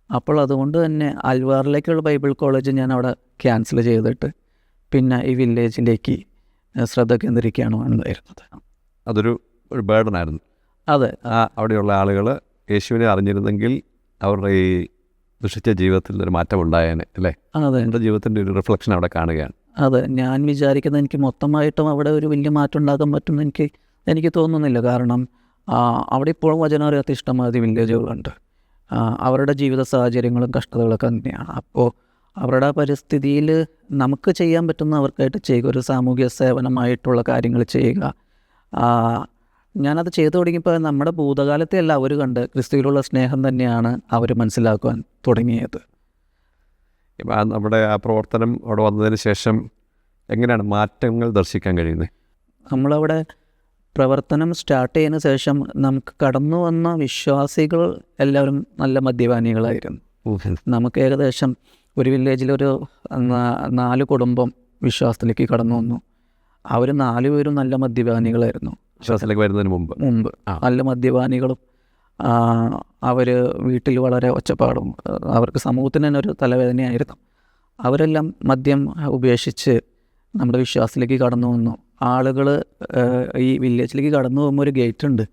അപ്പോൾ അതുകൊണ്ട് തന്നെ അൽവാറിലേക്കുള്ള ബൈബിൾ കോളേജ് ഞാൻ അവിടെ ക്യാൻസൽ ചെയ്തിട്ട് പിന്നെ ഈ വില്ലേജിലേക്ക് ശ്രദ്ധ കേന്ദ്രീകരിക്കുകയാണ് ഉണ്ടായിരുന്നത്. അതൊരു ബേർഡനായിരുന്നു. അതെ. അവിടെയുള്ള ആളുകൾ യേശുവിനെ അറിഞ്ഞിരുന്നെങ്കിൽ അവരുടെ ഈ ദുഷിച്ച ജീവിതത്തിൽ ഒരു മാറ്റം ഉണ്ടായേനെ അല്ലേ? അതെ, എൻ്റെ ജീവിതത്തിൻ്റെ ഒരു റിഫ്ലക്ഷൻ അവിടെ കാണുകയാണ്. അതെ, ഞാൻ വിചാരിക്കുന്നത് എനിക്ക് മൊത്തമായിട്ടും അവിടെ ഒരു വലിയ മാറ്റം ഉണ്ടാക്കാൻ പറ്റുമെന്ന് എനിക്ക് തോന്നുന്നില്ല. കാരണം അവിടെ ഇപ്പോഴും വചനം അറിയാത്ത ഇഷ്ടംമാതിരി വില്ലേജുകളുണ്ട്. അവരുടെ ജീവിത സാഹചര്യങ്ങളും കഷ്ടതകളൊക്കെ തന്നെയാണ്. അപ്പോൾ അവരുടെ പരിസ്ഥിതിയിൽ നമുക്ക് ചെയ്യാൻ പറ്റുന്ന അവർക്കായിട്ട് ചെയ്യുക, ഒരു സാമൂഹ്യ സേവനമായിട്ടുള്ള കാര്യങ്ങൾ ചെയ്യുക. ഞാനത് ചെയ്തു തുടങ്ങിയപ്പോൾ നമ്മുടെ ഭൂതകാലത്തെ അല്ല അവർ കണ്ട് ക്രിസ്തുവിലുള്ള സ്നേഹം തന്നെയാണ് അവർ മനസ്സിലാക്കുവാൻ തുടങ്ങിയത്. ഇപ്പം നമ്മുടെ ആ പ്രവർത്തനം അവിടെ വന്നതിന് ശേഷം എങ്ങനെയാണ് മാറ്റങ്ങൾ ദർശിക്കാൻ കഴിയുന്നത്? നമ്മളവിടെ പ്രവർത്തനം സ്റ്റാർട്ട് ചെയ്യുന്ന ശേഷം നമുക്ക് കടന്നു വന്ന വിശ്വാസികൾ എല്ലാവരും നല്ല മദ്യപാനികളായിരുന്നു. നമുക്ക് ഏകദേശം ഒരു വില്ലേജിലൊരു 4 കുടുംബം വിശ്വാസത്തിലേക്ക് കടന്നു വന്നു. അവർ 4 പേരും നല്ല മദ്യപാനികളായിരുന്നു. വിശ്വാസത്തിലേക്ക് വരുന്നതിന് മുമ്പ് നല്ല മദ്യപാനികളും അവർ വീട്ടിൽ വളരെ ഒച്ചപ്പാടും, അവർക്ക് സമൂഹത്തിന് തന്നെ ഒരു തലവേദനയായിരുന്നു. അവരെല്ലാം മദ്യം ഉപേക്ഷിച്ച് നമ്മുടെ വിശ്വാസത്തിലേക്ക് കടന്നു വന്നു. ആളുകൾ ഈ വില്ലേജിലേക്ക് കടന്നു പോകുമ്പോൾ ഒരു ഗേറ്റ് ഉണ്ട്.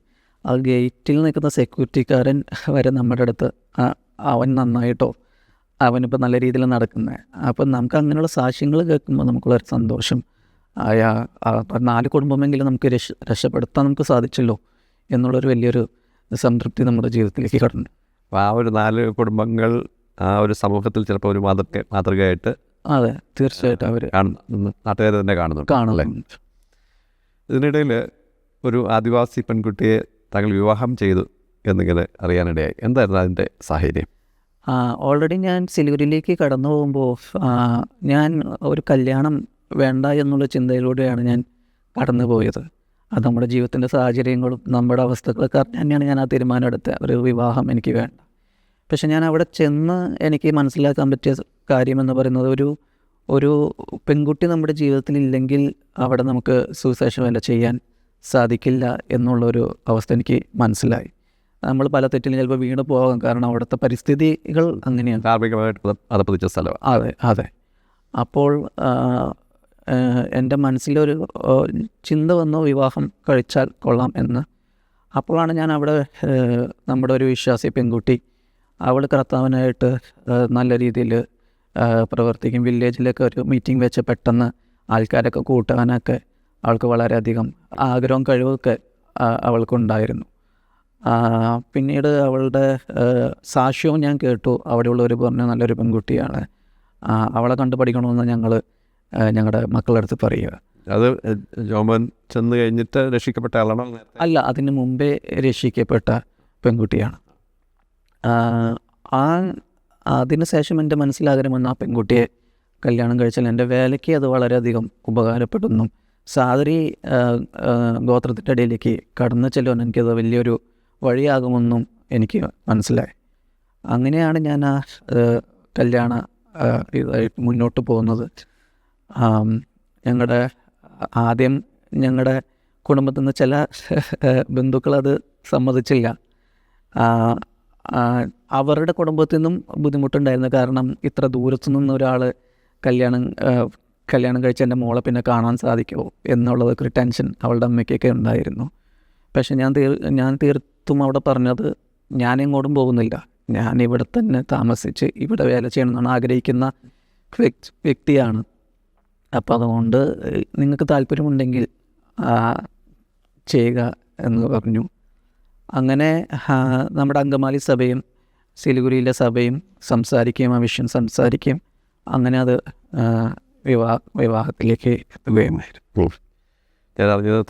ആ ഗേറ്റിൽ നിൽക്കുന്ന സെക്യൂരിറ്റിക്കാരൻ വരെ നമ്മുടെ അടുത്ത് അവൻ നന്നായിട്ടോ, അവനിപ്പോൾ നല്ല രീതിയിൽ നടക്കുന്നത്. അപ്പം നമുക്ക് അങ്ങനെയുള്ള സാക്ഷ്യങ്ങൾ കേൾക്കുമ്പോൾ നമുക്കുള്ളൊരു സന്തോഷം, 4 കുടുംബമെങ്കിലും നമുക്ക് രക്ഷപ്പെടുത്താൻ നമുക്ക് സാധിച്ചല്ലോ എന്നുള്ളൊരു വലിയൊരു സംതൃപ്തി നമ്മുടെ ജീവിതത്തിലേക്ക് കടന്നു. അപ്പോൾ ആ ഒരു 4 കുടുംബങ്ങൾ ആ ഒരു സമൂഹത്തിൽ ചിലപ്പോൾ ഒരു മാതൃകയായിട്ട് അതെ, തീർച്ചയായിട്ടും അവർ നാട്ടുകാർ തന്നെ കാണുന്നുണ്ട്. ഇതിനിടയിൽ ഒരു ആദിവാസി പെൺകുട്ടിയെ താങ്കൾ വിവാഹം ചെയ്തു എന്നിങ്ങനെ അറിയാനിടയായി. എന്തായിരുന്നു അതിൻ്റെ സാഹചര്യം? ഓൾറെഡി ഞാൻ സിലിഗുരിയിലേക്ക് കടന്നു പോകുമ്പോൾ ഞാൻ ഒരു കല്യാണം വേണ്ട എന്നുള്ള ചിന്തയിലൂടെയാണ് ഞാൻ കടന്നു പോയത്. അത് നമ്മുടെ ജീവിതത്തിൻ്റെ സാഹചര്യങ്ങളും നമ്മുടെ അവസ്ഥകളൊക്കെ തന്നെയാണ് ഞാൻ ആ തീരുമാനം എടുത്തത്. ഒരു വിവാഹം എനിക്ക് വേണ്ട. പക്ഷെ ഞാൻ അവിടെ ചെന്ന് എനിക്ക് മനസ്സിലാക്കാൻ പറ്റിയ കാര്യമെന്ന് പറയുന്നത്, ഒരു പെൺകുട്ടി നമ്മുടെ ജീവിതത്തിലില്ലെങ്കിൽ അവിടെ നമുക്ക് സുവിശേഷം വല്ല ചെയ്യാൻ സാധിക്കില്ല എന്നുള്ളൊരു അവസ്ഥ എനിക്ക് മനസ്സിലായി. നമ്മൾ പല തെറ്റിലും ചിലപ്പോൾ വീണ് പോകാം, കാരണം അവിടുത്തെ പരിസ്ഥിതികൾ അങ്ങനെയാണ്, ധാർമ്മികമായിട്ട് അതപ്പതിച്ച സ്ഥലം. അതെ. അപ്പോൾ എൻ്റെ മനസ്സിലൊരു ചിന്ത വന്നു, വിവാഹം കഴിച്ചാൽ കൊള്ളാം എന്ന്. അപ്പോഴാണ് ഞാൻ അവിടെ നമ്മുടെ ഒരു വിശ്വാസി പെൺകുട്ടി, അവൾ കർത്താവിനായിട്ട് നല്ല രീതിയിൽ പ്രവർത്തിക്കും. വില്ലേജിലൊക്കെ ഒരു മീറ്റിംഗ് വെച്ച് പെട്ടെന്ന് ആൾക്കാരൊക്കെ കൂട്ടാനൊക്കെ അവൾക്ക് വളരെയധികം ആഗ്രഹവും കഴിവൊക്കെ അവൾക്കുണ്ടായിരുന്നു. പിന്നീട് അവളുടെ സാക്ഷ്യവും ഞാൻ കേട്ടു. അവിടെയുള്ളവർ പറഞ്ഞു നല്ലൊരു പെൺകുട്ടിയാണ്, അവളെ കണ്ടു പഠിക്കണമെന്ന് ഞങ്ങളുടെ മക്കളുടെ അടുത്ത് പറയുക. അത് ജോമോൻ ചെന്ന് കഴിഞ്ഞിട്ട് രക്ഷിക്കപ്പെട്ട ആളാണോ? അല്ല, അതിന് മുമ്പേ രക്ഷിക്കപ്പെട്ട പെൺകുട്ടിയാണ്. അതിനുശേഷം എൻ്റെ മനസ്സിലാഗ്രഹമെന്ന് ആ പെൺകുട്ടിയെ കല്യാണം കഴിച്ചാൽ എൻ്റെ വേലയ്ക്ക് അത് വളരെയധികം ഉപകാരപ്പെടുന്നു. സാദരി ഗോത്രത്തിൻ്റെ ഇടയിലേക്ക് കടന്നു ചെല്ലുവാൻ എനിക്കത് വലിയൊരു വഴിയാകുമെന്നും എനിക്ക് മനസ്സിലായി. അങ്ങനെയാണ് ഞാൻ ആ കല്യാണ ഇതായിട്ട് മുന്നോട്ട് പോകുന്നത്. ആദ്യം ഞങ്ങളുടെ കുടുംബത്തിൽ നിന്ന് ചില ബന്ധുക്കളത് സമ്മതിച്ചില്ല. അവരുടെ കുടുംബത്തിൽ നിന്നും ബുദ്ധിമുട്ടുണ്ടായിരുന്നു. കാരണം ഇത്ര ദൂരത്തു നിന്ന് ഒരാൾ കല്യാണം കഴിച്ച് എൻ്റെ മോളെ പിന്നെ കാണാൻ സാധിക്കുമോ എന്നുള്ളതൊക്കെ ഒരു ടെൻഷൻ അവളുടെ അമ്മയ്ക്കൊക്കെ ഉണ്ടായിരുന്നു. പക്ഷെ ഞാൻ തീർത്തും അവിടെ പറഞ്ഞത്, ഞാനെങ്ങോട്ടും പോകുന്നില്ല, ഞാൻ ഇവിടെ തന്നെ താമസിച്ച് ഇവിടെ വേല ചെയ്യണമെന്നാണ് ആഗ്രഹിക്കുന്ന വ്യക്തിയാണ്. അപ്പോൾ അതുകൊണ്ട് നിങ്ങൾക്ക് താല്പര്യമുണ്ടെങ്കിൽ ചെയ്യുക എന്ന് പറഞ്ഞു. അങ്ങനെ നമ്മുടെ അങ്കമാലി സഭയും സിലിഗുരിയിലെ സഭയും സംസാരിക്കുകയും ആ വിഷയം സംസാരിക്കുകയും അങ്ങനെ അത് വിവാഹത്തിലേക്ക് എത്തുകയുമായിരുന്നു. ഞാൻ അറിഞ്ഞത്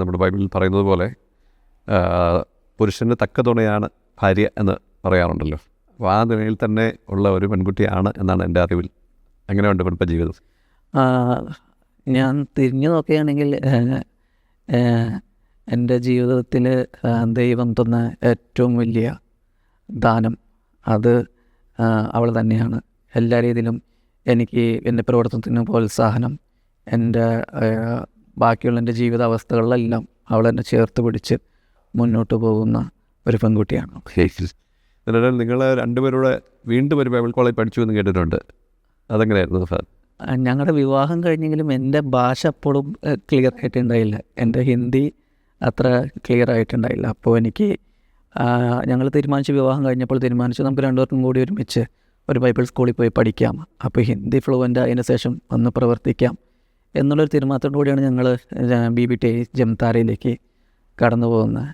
നമ്മുടെ ബൈബിളിൽ പറയുന്നത് പോലെ പുരുഷന് തക്ക തുണയാണ് ഭാര്യ എന്ന് പറയാറുണ്ടല്ലോ. അപ്പോൾ ആ നിലയിൽ തന്നെ ഉള്ള ഒരു പെൺകുട്ടിയാണ് എന്നാണ് എൻ്റെ അറിവിൽ. എങ്ങനെയുണ്ട് കുടുംബ ജീവിതം? ഞാൻ തിരിഞ്ഞു നോക്കുകയാണെങ്കിൽ എൻ്റെ ജീവിതത്തിൽ ദൈവം തന്ന ഏറ്റവും വലിയ ദാനം അത് അവൾ തന്നെയാണ്. എല്ലാ രീതിയിലും എനിക്ക് എൻ്റെ പ്രവർത്തനത്തിന് പ്രോത്സാഹനം, എൻ്റെ ബാക്കിയുള്ള എൻ്റെ ജീവിതാവസ്ഥകളിലെല്ലാം അവൾ എന്നെ ചേർത്ത് പിടിച്ച് മുന്നോട്ട് പോകുന്ന ഒരു പെൺകുട്ടിയാണ്. ഇതിനിടയിൽ നിങ്ങൾ രണ്ടുപേരുടെ വീണ്ടും ഒരു ബൈബിൾ കോളേജ് പഠിച്ചു എന്ന് കേട്ടിട്ടുണ്ട്. അതെങ്ങനെയായിരുന്നു സാർ? ഞങ്ങളുടെ വിവാഹം കഴിഞ്ഞെങ്കിലും എൻ്റെ ഭാഷ അപ്പോഴും ക്ലിയർ ആയിട്ടുണ്ടായില്ല. എൻ്റെ ഹിന്ദി അത്ര ക്ലിയർ ആയിട്ടുണ്ടായില്ല. അപ്പോൾ ഞങ്ങൾ വിവാഹം കഴിഞ്ഞപ്പോൾ തീരുമാനിച്ചു നമുക്ക് രണ്ടുപേർക്കും കൂടി ഒരുമിച്ച് ഒരു ബൈബിൾ സ്കൂളിൽ പോയി പഠിക്കാം, അപ്പോൾ ഹിന്ദി ഫ്ലുവൻ്റ് അതിന് ശേഷം വന്ന് പ്രവർത്തിക്കാം എന്നുള്ളൊരു തീരുമാനത്തോടു കൂടിയാണ് ഞങ്ങൾ BBTI ജംതാരയിലേക്ക് കടന്നു പോകുന്നത്.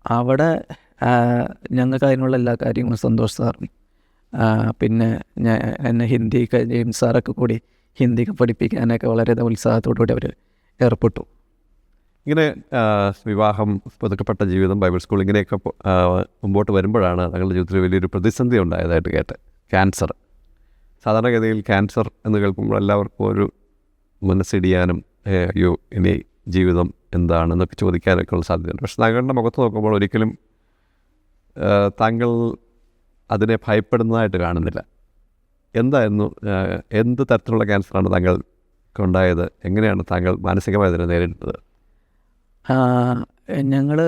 അവിടെ ഞങ്ങൾക്ക് അതിനുള്ള എല്ലാ കാര്യങ്ങളും സന്തോഷ് സാറും പിന്നെ ഞാൻ എന്നെ ഹിന്ദി ജെയിംസ് സാറൊക്കെ കൂടി ഹിന്ദിക്ക് പഠിപ്പിക്കാനൊക്കെ വളരെ ഉത്സാഹത്തോടു കൂടി അവർ ഏർപ്പെട്ടു. ഇങ്ങനെ വിവാഹം, പുതുക്കപ്പെട്ട ജീവിതം, ബൈബിൾ സ്കൂൾ ഇങ്ങനെയൊക്കെ മുമ്പോട്ട് വരുമ്പോഴാണ് താങ്കളുടെ ജീവിതത്തിൽ വലിയൊരു പ്രതിസന്ധി ഉണ്ടായതായിട്ട് കേട്ട്. ക്യാൻസർ. സാധാരണഗതിയിൽ ക്യാൻസർ എന്ന് കേൾക്കുമ്പോൾ എല്ലാവർക്കും ഒരു മനസ്സിടിയാനും അയ്യോ ഇനി ജീവിതം എന്താണെന്നൊക്കെ ചോദിക്കാനൊക്കെ ഉള്ള സാധ്യതയുണ്ട്. പക്ഷെ താങ്കളുടെ മുഖത്ത് നോക്കുമ്പോൾ ഒരിക്കലും താങ്കൾ അതിനെ ഭയപ്പെടുന്നതായിട്ട് കാണുന്നില്ല. എന്തായിരുന്നു, എന്ത് തരത്തിലുള്ള ക്യാൻസറാണ് താങ്കൾക്കുണ്ടായത്? എങ്ങനെയാണ് താങ്കൾ മാനസികമായി അതിനെ നേരിട്ടത്? ഞങ്ങൾ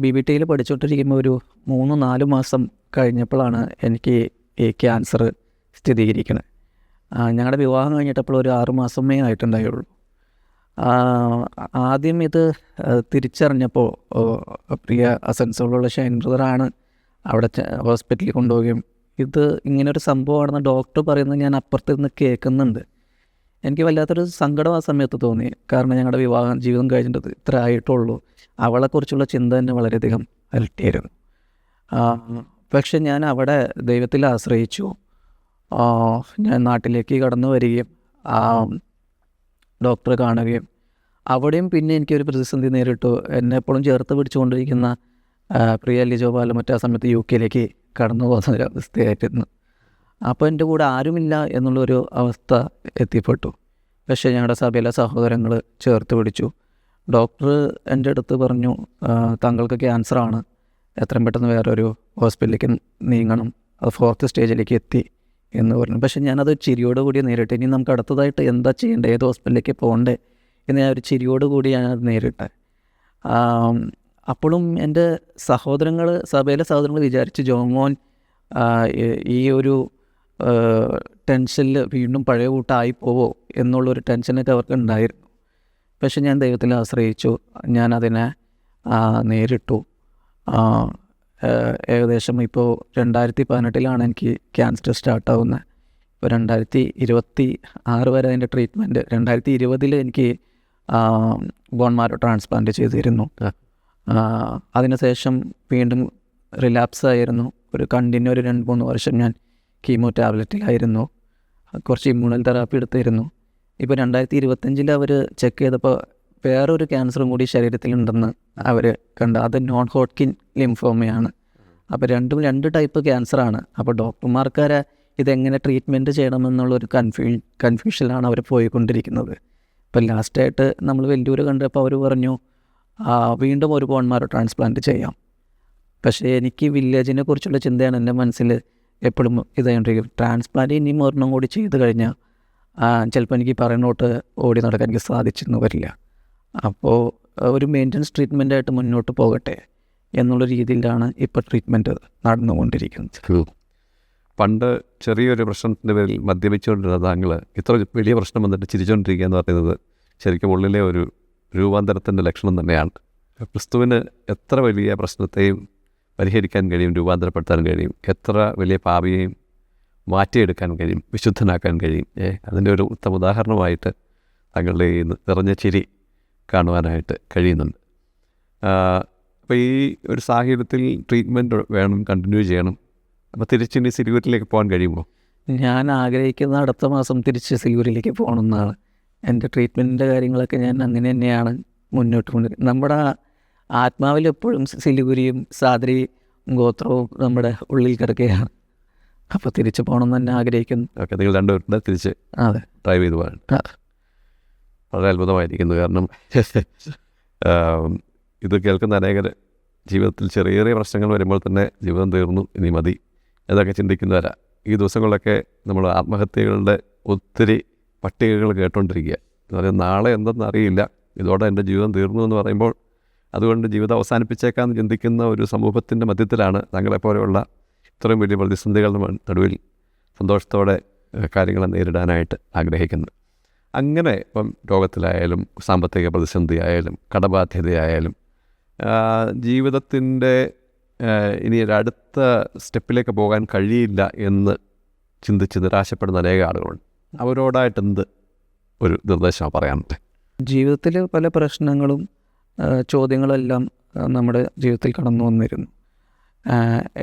BBTയിൽ പഠിച്ചുകൊണ്ടിരിക്കുമ്പോൾ ഒരു 3-4 മാസം കഴിഞ്ഞപ്പോഴാണ് എനിക്ക് ഈ ക്യാൻസർ സ്ഥിരീകരിക്കുന്നത്. ഞങ്ങളുടെ വിവാഹം കഴിഞ്ഞിട്ടപ്പോൾ ഒരു 6 മാസമേ ആയിട്ടുണ്ടായുള്ളൂ. ആദ്യം ഇത് തിരിച്ചറിഞ്ഞപ്പോൾ പ്രിയ അസൻസോളുള്ള ഷൈൻ ബ്രദറാണ് അവിടെ ഹോസ്പിറ്റലിൽ കൊണ്ടുപോവുകയും ഇത് ഇങ്ങനൊരു സംഭവമാണെന്ന് ഡോക്ടർ പറയുന്നത് ഞാൻ അപ്പുറത്ത് കേൾക്കുന്നുണ്ട്. എനിക്ക് വല്ലാത്തൊരു സങ്കടം ആ സമയത്ത് തോന്നി. കാരണം ഞങ്ങളുടെ വിവാഹം ജീവിതം കഴിഞ്ഞിട്ട് ഇത്ര ആയിട്ടുള്ളൂ. അവളെക്കുറിച്ചുള്ള ചിന്ത തന്നെ വളരെയധികം അലട്ടിയായിരുന്നു. പക്ഷെ ഞാൻ അവിടെ ദൈവത്തിൽ ആശ്രയിച്ചു. ഞാൻ നാട്ടിലേക്ക് കടന്നു വരികയും ഡോക്ടറെ കാണുകയും അവിടെയും പിന്നെ എനിക്കൊരു പ്രതിസന്ധി നേരിട്ടു. എന്നെ എപ്പോഴും ചേർത്ത് പിടിച്ചുകൊണ്ടിരിക്കുന്ന പ്രിയ ലിജോ പാലമറ്റ ആ സമയത്ത് UK കടന്നു പോകുന്ന ഒരു അവസ്ഥയായിരുന്നു. അപ്പോൾ എൻ്റെ കൂടെ ആരുമില്ല എന്നുള്ളൊരു അവസ്ഥ എത്തിപ്പെട്ടു. പക്ഷേ ഞങ്ങളുടെ സഭയിലെ സഹോദരങ്ങൾ ചേർത്ത് പിടിച്ചു. ഡോക്ടർ എൻ്റെ അടുത്ത് പറഞ്ഞു, താങ്കൾക്ക് ക്യാൻസറാണ്, എത്രയും പെട്ടെന്ന് വേറൊരു ഹോസ്പിറ്റലിലേക്ക് നീങ്ങണം, അത് 4th സ്റ്റേജിലേക്ക് എത്തി എന്ന് പറഞ്ഞു. പക്ഷേ ഞാനത് ചിരിയോടുകൂടി നേരിട്ട്. ഇനി നമുക്ക് അടുത്തതായിട്ട് എന്താ ചെയ്യേണ്ടത്, ഏത് ഹോസ്പിറ്റലിലേക്ക് പോകണ്ടേ എന്ന് ഞാൻ ഒരു ചിരിയോടുകൂടി ഞാനത് നേരിട്ടെ. അപ്പോഴും എൻ്റെ സഹോദരങ്ങൾ, സഭയിലെ സഹോദരങ്ങൾ വിചാരിച്ചു ജോമോൻ ഈ ഒരു ടെൻഷനിൽ വീണ്ടും പഴയ കൂട്ടായി പോവോ എന്നുള്ളൊരു ടെൻഷനൊക്കെ അവർക്ക് ഉണ്ടായിരുന്നു. പക്ഷെ ഞാൻ ദൈവത്തിൽ ആശ്രയിച്ചു. ഞാനതിനെ നേരിട്ടു. ഏകദേശം ഇപ്പോൾ 2018 എനിക്ക് ക്യാൻസർ സ്റ്റാർട്ടാവുന്നത്. ഇപ്പോൾ 2026 വരെ അതിൻ്റെ ട്രീറ്റ്മെൻറ്റ്. 2020 എനിക്ക് ബോൺ മാരോ ട്രാൻസ്പ്ലാന്റ് ചെയ്തിരുന്നു. അതിനുശേഷം വീണ്ടും റിലാപ്സ് ആയിരുന്നു. ഒരു കണ്ടിന്യൂ ഒരു 2-3 വർഷം ഞാൻ കീമോ ടാബ്ലറ്റിലായിരുന്നു. കുറച്ച് ഇമ്മ്യൂണൽ തെറാപ്പി എടുത്തിരുന്നു. ഇപ്പോൾ 2025 അവർ ചെക്ക് ചെയ്തപ്പോൾ വേറൊരു ക്യാൻസറും കൂടി ശരീരത്തിലുണ്ടെന്ന് അവർ കണ്ടു. അത് നോൺ ഹോട്ട്കിൻ ലിംഫോമയാണ്. അപ്പോൾ രണ്ടും 2 ടൈപ്പ് ക്യാൻസറാണ്. അപ്പോൾ ഡോക്ടർമാർക്കാരെ ഇതെങ്ങനെ ട്രീറ്റ്മെൻറ്റ് ചെയ്യണമെന്നുള്ളൊരു കൺഫ്യൂഷനിലാണ് അവർ പോയിക്കൊണ്ടിരിക്കുന്നത്. ഇപ്പോൾ ലാസ്റ്റായിട്ട് നമ്മൾ വെല്ലൂർ കണ്ടപ്പോൾ അവർ പറഞ്ഞു വീണ്ടും ഒരു ബോൺ മാരോ ട്രാൻസ്പ്ലാന്റ് ചെയ്യാം. പക്ഷേ എനിക്ക് വില്ലേജിനെ കുറിച്ചുള്ള ചിന്തയാണ് എൻ്റെ മനസ്സിൽ എപ്പോഴും ഇതായിരിക്കും. ട്രാൻസ്പ്ലാന്റ് ഇനിയും ഒരെണ്ണം കൂടി ചെയ്ത് കഴിഞ്ഞാൽ ചിലപ്പോൾ എനിക്ക് പറയുന്നോട്ട് ഓടി നടക്കാൻ എനിക്ക് സാധിച്ചെന്ന് വരില്ല. അപ്പോൾ ഒരു മെയിൻ്റനൻസ് ട്രീറ്റ്മെൻറ്റായിട്ട് മുന്നോട്ട് പോകട്ടെ എന്നുള്ള രീതിയിലാണ് ഇപ്പോൾ ട്രീറ്റ്മെൻറ്റ് നടന്നുകൊണ്ടിരിക്കുന്നത്. പണ്ട് ചെറിയൊരു പ്രശ്നത്തിൻ്റെ പേരിൽ മദ്യപിച്ചുകൊണ്ടിരുന്ന താങ്കൾ ഇത്ര വലിയ പ്രശ്നം വന്നിട്ട് ചിരിച്ചുകൊണ്ടിരിക്കുക എന്ന് പറയുന്നത് ശരിക്കും ഉള്ളിലെ ഒരു രൂപാന്തരത്തിൻ്റെ ലക്ഷണം തന്നെയാണ്. ക്രിസ്തുവിന് എത്ര വലിയ പ്രശ്നത്തെയും പരിഹരിക്കാൻ കഴിയും, രൂപാന്തരപ്പെടുത്താൻ കഴിയും, എത്ര വലിയ പാപിയെയും മാറ്റിയെടുക്കാൻ കഴിയും, വിശുദ്ധനാക്കാൻ കഴിയും. അതിൻ്റെ ഒരു ഉത്തമ ഉദാഹരണമായിട്ട് താങ്കളുടെ ഈ നിറഞ്ഞ ചിരി കാണുവാനായിട്ട് കഴിയുന്നുണ്ട്. അപ്പോൾ ഈ ഒരു സാഹചര്യത്തിൽ ട്രീറ്റ്മെൻറ്റ് വേണം, കണ്ടിന്യൂ ചെയ്യണം. അപ്പോൾ തിരിച്ചിനി സിലിഗുരിയിലേക്ക് പോകാൻ കഴിയുമോ? ഞാൻ ആഗ്രഹിക്കുന്ന അടുത്ത മാസം തിരിച്ച് സിലിഗുരിയിലേക്ക് പോകണമെന്നാണ്. എൻ്റെ ട്രീറ്റ്മെൻറ്റിൻ്റെ കാര്യങ്ങളൊക്കെ ഞാൻ അങ്ങനെ തന്നെയാണ് മുന്നോട്ട് കൊണ്ടുവരുന്നത്. നമ്മുടെ ആത്മാവിൽ എപ്പോഴും സിലിഗുരിയും സാദ്രി ഗോത്രവും നമ്മുടെ ഉള്ളിൽ കിടക്കുകയാണ്. അപ്പോൾ തിരിച്ച് പോകണം തന്നെ ആഗ്രഹിക്കുന്നു. ഓക്കെ, നിങ്ങൾ രണ്ടുപേരുടെ തിരിച്ച് അതെ ഡ്രൈവ് ചെയ്ത് പോകാൻ വളരെ അത്ഭുതമായിരിക്കുന്നു. കാരണം ഇത് കേൾക്കുന്ന അനേകർ ജീവിതത്തിൽ ചെറിയ ചെറിയ പ്രശ്നങ്ങൾ വരുമ്പോൾ തന്നെ ജീവിതം തീർന്നു, ഇനി മതി എന്നൊക്കെ ചിന്തിക്കുന്നവരാ. ഈ ദിവസങ്ങളിലൊക്കെ നമ്മൾ ആത്മഹത്യകളുടെ ഒത്തിരി പട്ടികകൾ കേട്ടുകൊണ്ടിരിക്കുക. എന്ന് നാളെ എന്തെന്നറിയില്ല, ഇതോടെ എൻ്റെ ജീവിതം തീർന്നു എന്ന് പറയുമ്പോൾ അതുകൊണ്ട് ജീവിതം അവസാനിപ്പിച്ചേക്കാമെന്ന് ചിന്തിക്കുന്ന ഒരു സമൂഹത്തിൻ്റെ മധ്യത്തിലാണ് താങ്കളെപ്പോലെയുള്ള ഇത്രയും വലിയ പ്രതിസന്ധികളുടെ നടുവിൽ സന്തോഷത്തോടെ കാര്യങ്ങളെ നേരിടാനായിട്ട് ആഗ്രഹിക്കുന്നത്. അങ്ങനെ ഇപ്പം രോഗത്തിലായാലും സാമ്പത്തിക പ്രതിസന്ധി ആയാലും കടബാധ്യതയായാലും ജീവിതത്തിൻ്റെ ഇനി ഒരു അടുത്ത സ്റ്റെപ്പിലേക്ക് പോകാൻ കഴിയില്ല എന്ന് ചിന്തിച്ച് നിരാശപ്പെടുന്ന അനേക ആളുകളുണ്ട്. അവരോടായിട്ട് എന്ത് ഒരു നിർദ്ദേശമാണ് പറയാനുണ്ട്? ജീവിതത്തിൽ പല പ്രശ്നങ്ങളും ചോദ്യങ്ങളെല്ലാം നമ്മുടെ ജീവിതത്തിൽ കടന്നു വന്നിരുന്നു.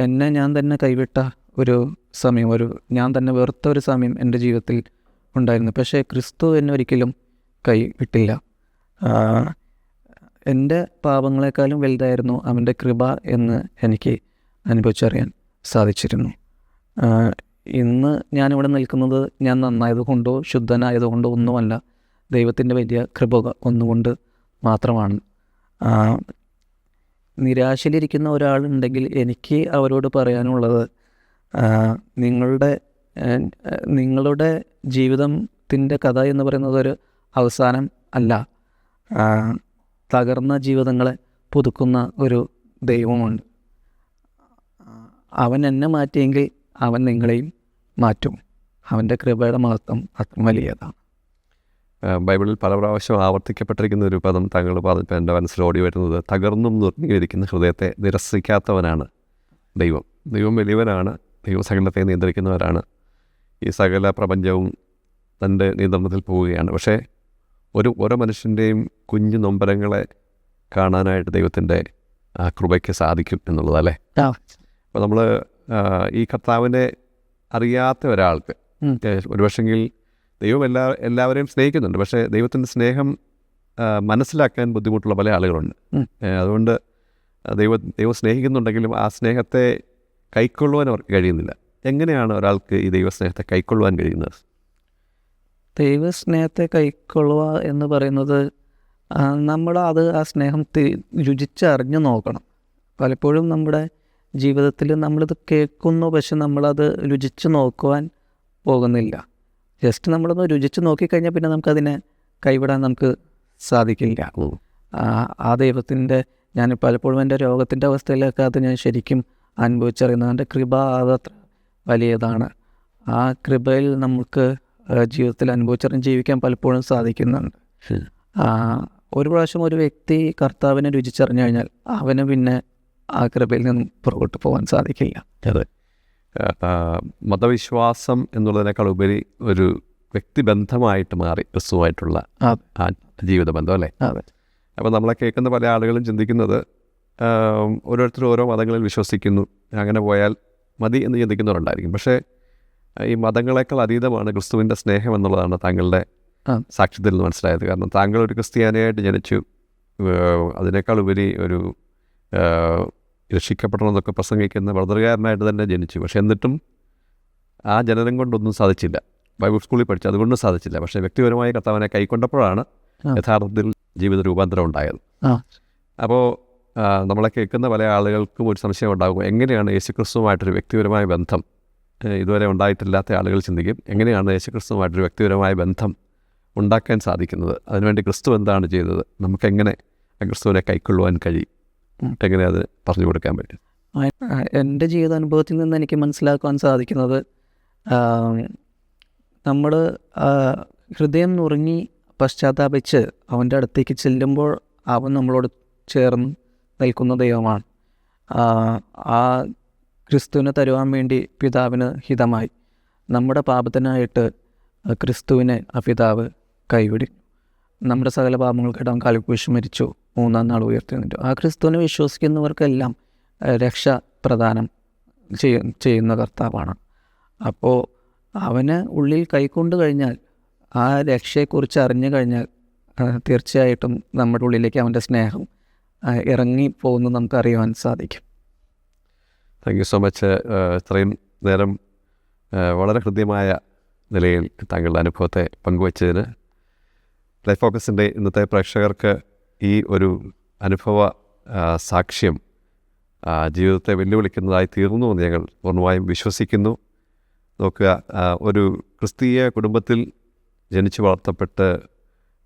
എന്നെ ഞാൻ തന്നെ കൈവിട്ട ഒരു സമയം, ഞാൻ തന്നെ വെറുത്ത ഒരു സമയം എൻ്റെ ജീവിതത്തിൽ ഉണ്ടായിരുന്നു. പക്ഷേ ക്രിസ്തു എന്നെ ഒരിക്കലും കൈ വിട്ടില്ല. എൻ്റെ പാപങ്ങളെക്കാളും വലുതായിരുന്നു അവൻ്റെ കൃപ എന്ന് എനിക്ക് അനുഭവിച്ചറിയാൻ സാധിച്ചിരുന്നു. ഇന്ന് ഞാനിവിടെ നിൽക്കുന്നത് ഞാൻ നന്നായതുകൊണ്ടോ ശുദ്ധനായതുകൊണ്ടോ ഒന്നുമല്ല, ദൈവത്തിൻ്റെ വലിയ കൃപ ഒന്നുകൊണ്ട് മാത്രമാണ്. നിരാശയിലിരിക്കുന്ന ഒരാളുണ്ടെങ്കിൽ എനിക്ക് അവരോട് പറയാനുള്ളത്, നിങ്ങളുടെ ജീവിതത്തിൻ്റെ കഥ എന്ന് പറയുന്നത് ഒരു അവസാനം അല്ല. തകർന്ന ജീവിതങ്ങളെ പുതുക്കുന്ന ഒരു ദൈവമുണ്ട്. അവൻ എന്നെ മാറ്റിയെങ്കിൽ അവൻ നിങ്ങളെയും മാറ്റും. അവൻ്റെ കൃപയുടെ മഹത്വം അത്ര വലിയതാണ്. ബൈബിളിൽ പല പ്രാവശ്യം ആവർത്തിക്കപ്പെട്ടിരിക്കുന്ന ഒരു പദം താങ്കൾ പറഞ്ഞപ്പോൾ എൻ്റെ മനസ്സിൽ ഓടി വരുന്നത്, തകർന്നും നുറുങ്ങിയിരിക്കുന്ന ഹൃദയത്തെ നിരസിക്കാത്തവനാണ് ദൈവം. ദൈവം വലിയവനാണ്, ദൈവം സകലത്തെ നിയന്ത്രിക്കുന്നവരാണ്. ഈ സകല പ്രപഞ്ചവും തൻ്റെ നിയന്ത്രണത്തിൽ പോവുകയാണ്. പക്ഷേ ഓരോ മനുഷ്യൻ്റെയും കുഞ്ഞു നൊമ്പരങ്ങളെ കാണാനായിട്ട് ദൈവത്തിൻ്റെ കൃപയ്ക്ക് സാധിക്കും എന്നുള്ളതല്ലേ. അപ്പോൾ നമ്മൾ ഈ കർത്താവിനെ അറിയാത്ത ഒരാൾക്ക് ഒരുപക്ഷെങ്കിൽ ദൈവം എല്ലാവരെയും സ്നേഹിക്കുന്നുണ്ട്, പക്ഷേ ദൈവത്തിൻ്റെ സ്നേഹം മനസ്സിലാക്കാൻ ബുദ്ധിമുട്ടുള്ള പല ആളുകളുണ്ട്. അതുകൊണ്ട് ദൈവം സ്നേഹിക്കുന്നുണ്ടെങ്കിലും ആ സ്നേഹത്തെ കൈക്കൊള്ളുവാൻ അവർക്ക് കഴിയുന്നില്ല. എങ്ങനെയാണ് ഒരാൾക്ക് ഈ ദൈവസ്നേഹത്തെ കൈക്കൊള്ളുവാൻ കഴിയുന്നത്? ദൈവസ്നേഹത്തെ കൈക്കൊള്ളുക എന്ന് പറയുന്നത് ആ സ്നേഹം രുചിച്ചറിഞ്ഞു നോക്കണം. പലപ്പോഴും നമ്മുടെ ജീവിതത്തിൽ നമ്മളിത് കേൾക്കുന്നു, പക്ഷെ നമ്മളത് രുചിച്ച് നോക്കുവാൻ പോകുന്നില്ല. ജസ്റ്റ് നമ്മളൊന്ന് രുചിച്ച് നോക്കിക്കഴിഞ്ഞാൽ പിന്നെ നമുക്കതിനെ കൈവിടാൻ നമുക്ക് സാധിക്കില്ല. ആ ദൈവത്തിൻ്റെ, ഞാൻ പലപ്പോഴും എൻ്റെ രോഗത്തിൻ്റെ അവസ്ഥയിലൊക്കെ അത് ഞാൻ ശരിക്കും അനുഭവിച്ചറിയുന്നത്. എൻ്റെ കൃപ അതത്ര വലിയതാണ്. ആ കൃപയിൽ നമുക്ക് ജീവിതത്തിൽ അനുഭവിച്ചറിഞ്ഞ് ജീവിക്കാൻ പലപ്പോഴും സാധിക്കുന്നുണ്ട്. ഒരു പ്രാവശ്യം ഒരു വ്യക്തി കർത്താവിനെ രുചിച്ചറിഞ്ഞു കഴിഞ്ഞാൽ അവന് പിന്നെ ആ കൃപയിൽ നിന്നും പുറകോട്ട് പോകാൻ സാധിക്കില്ല. അതെ, മതവിശ്വാസം എന്നുള്ളതിനേക്കാൾ ഉപരി ഒരു വ്യക്തിബന്ധമായിട്ട് മാറി ക്രിസ്തുവായിട്ടുള്ള ആ ജീവിതബന്ധം അല്ലേ. അപ്പോൾ നമ്മളെ കേൾക്കുന്ന പല ആളുകളും ചിന്തിക്കുന്നത്, ഓരോരുത്തരും ഓരോ മതങ്ങളിൽ വിശ്വസിക്കുന്നു, അങ്ങനെ പോയാൽ മതി എന്ന് ചിന്തിക്കുന്നവരുണ്ടായിരിക്കും. പക്ഷേ ഈ മതങ്ങളെക്കാൾ അതീതമാണ് ക്രിസ്തുവിൻ്റെ സ്നേഹം എന്നുള്ളതാണ് താങ്കളുടെ സാക്ഷ്യത്തിൽ നിന്ന് മനസ്സിലായത്. കാരണം താങ്കൾ ഒരു ക്രിസ്ത്യാനിയായിട്ട് ജനിച്ചു, അതിനേക്കാൾ ഉപരി ഒരു രക്ഷിക്കപ്പെടണമെന്നൊക്കെ പ്രസംഗിക്കുന്ന ബ്രദറുകാരനായിട്ട് തന്നെ ജനിച്ചു. പക്ഷെ എന്നിട്ടും ആ ജനനം കൊണ്ടൊന്നും സാധിച്ചില്ല. ബൈബിൾ സ്കൂളിൽ പഠിച്ചു, അതുകൊണ്ടും സാധിച്ചില്ല. പക്ഷേ വ്യക്തിപരമായി കർത്താവിനെ കൈക്കൊണ്ടപ്പോഴാണ് യഥാർത്ഥത്തിൽ ജീവിത രൂപാന്തരം ഉണ്ടായത്. അപ്പോൾ നമ്മളെ കേൾക്കുന്ന പല ആളുകൾക്കും ഒരു സംശയം ഉണ്ടാകും, എങ്ങനെയാണ് യേശുക്രിസ്തുവുമായിട്ടൊരു വ്യക്തിപരമായ ബന്ധം ഇതുവരെ ഉണ്ടായിട്ടില്ലാത്ത ആളുകൾ ചിന്തിക്കും, എങ്ങനെയാണ് യേശുക്രിസ്തുവുമായിട്ടൊരു വ്യക്തിപരമായ ബന്ധം ഉണ്ടാക്കാൻ സാധിക്കുന്നത്? അതിനുവേണ്ടി ക്രിസ്തു എന്താണ് ചെയ്തത്? നമുക്കെങ്ങനെ ക്രിസ്തുവിനെ കൈക്കൊള്ളുവാൻ കഴിയും? എങ്ങനെ അത് പറഞ്ഞു കൊടുക്കാൻ പറ്റും? എൻ്റെ ജീവിതാനുഭവത്തിൽ നിന്ന് എനിക്ക് മനസ്സിലാക്കാൻ സാധിക്കുന്നത്, നമ്മൾ ഹൃദയം നുറുങ്ങി പശ്ചാത്താപിച്ച് അവൻ്റെ അടുത്തേക്ക് ചെല്ലുമ്പോൾ അവൻ നമ്മളോട് ചേർന്ന് നിൽക്കുന്ന ദൈവമാണ്. ആ ക്രിസ്തുവിനെ തരുവാൻ വേണ്ടി പിതാവിന് ഹിതമായി നമ്മുടെ പാപത്തിനായിട്ട് ക്രിസ്തുവിനെ ആ പിതാവ് കൈവിടി. നമ്മുടെ സകല പാപങ്ങൾക്കിടെ അവൻ കാൽക്കുരിശിൽ മരിച്ചു, 3-ാം നാൾ ഉയർത്തെഴുന്നേറ്റു. ആ ക്രിസ്തുവിനെ വിശ്വസിക്കുന്നവർക്കെല്ലാം രക്ഷ പ്രദാനം ചെയ്യുന്ന കർത്താവാണ്. അപ്പോൾ അവന് ഉള്ളിൽ കൈക്കൊണ്ട് കഴിഞ്ഞാൽ, ആ രക്ഷയെക്കുറിച്ച് അറിഞ്ഞു കഴിഞ്ഞാൽ തീർച്ചയായിട്ടും നമ്മുടെ ഉള്ളിലേക്ക് അവൻ്റെ സ്നേഹം ഇറങ്ങി പോകുന്നത് നമുക്ക് അറിയുവാൻ സാധിക്കും. Thank you so much. ഇത്രയും നേരം വളരെ ഹൃദ്യമായ നിലയിൽ താങ്കളുടെ അനുഭവത്തെ പങ്കുവച്ചതിന്. ലൈഫ് ഫോക്കസിൻ്റെ ഇന്നത്തെ പ്രേക്ഷകർക്ക് ഈ ഒരു അനുഭവ സാക്ഷ്യം ജീവിതത്തെ വെല്ലുവിളിക്കുന്നതായി തീർന്നു എന്ന് ഞങ്ങൾ പൂർണ്ണമായും വിശ്വസിക്കുന്നു. നോക്കുക, ഒരു ക്രിസ്തീയ കുടുംബത്തിൽ ജനിച്ചു വളർത്തപ്പെട്ട്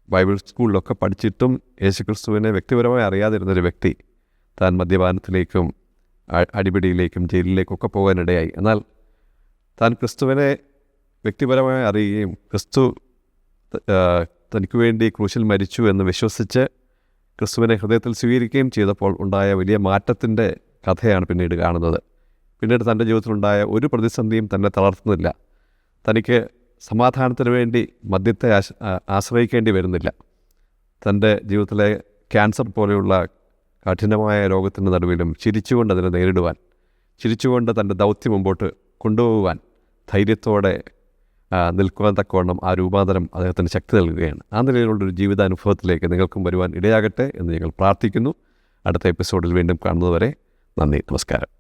ബൈബിൾ സ്കൂളിലൊക്കെ പഠിച്ചിട്ടും യേശുക്രിസ്തുവിനെ വ്യക്തിപരമായി അറിയാതിരുന്നൊരു വ്യക്തി താൻ മദ്യപാനത്തിലേക്കും അടിപിടിയിലേക്കും ജയിലിലേക്കൊക്കെ പോകാനിടയായി. എന്നാൽ താൻ ക്രിസ്തുവിനെ വ്യക്തിപരമായി അറിയുകയും ക്രിസ്തു തനിക്ക് വേണ്ടി ക്രൂശിൽ മരിച്ചു എന്ന് വിശ്വസിച്ച് ക്രിസ്തുവിനെ ഹൃദയത്തിൽ സ്വീകരിക്കുകയും ചെയ്തപ്പോൾ ഉണ്ടായ വലിയ മാറ്റത്തിൻ്റെ കഥയാണ് പിന്നീട് കാണുന്നത്. പിന്നീട് തൻ്റെ ജീവിതത്തിലുണ്ടായ ഒരു പ്രതിസന്ധിയും തന്നെ തളർത്തുന്നില്ല. തനിക്ക് സമാധാനത്തിന് വേണ്ടി മദ്യത്തെ ആശ്രയിക്കേണ്ടി വരുന്നില്ല. തൻ്റെ ജീവിതത്തിലെ ക്യാൻസർ പോലെയുള്ള കഠിനമായ രോഗത്തിൻ്റെ നടുവിലും ചിരിച്ചുകൊണ്ട് അതിനെ നേരിടുവാൻ, ചിരിച്ചുകൊണ്ട് തൻ്റെ ദൗത്യം മുമ്പോട്ട് കൊണ്ടുപോകുവാൻ ധൈര്യത്തോടെ നിൽക്കുവാൻ തക്കവണ്ണം ആ രൂപാന്തരം അദ്ദേഹത്തിന് ശക്തി നൽകുകയാണ്. ആ നിലയിലുള്ളൊരു ജീവിതാനുഭവത്തിലേക്ക് നിങ്ങൾക്കും വരുവാൻ ഇടയാകട്ടെ എന്ന് ഞങ്ങൾ പ്രാർത്ഥിക്കുന്നു. അടുത്ത എപ്പിസോഡിൽ വീണ്ടും കാണുന്നതുവരെ നന്ദി, നമസ്കാരം.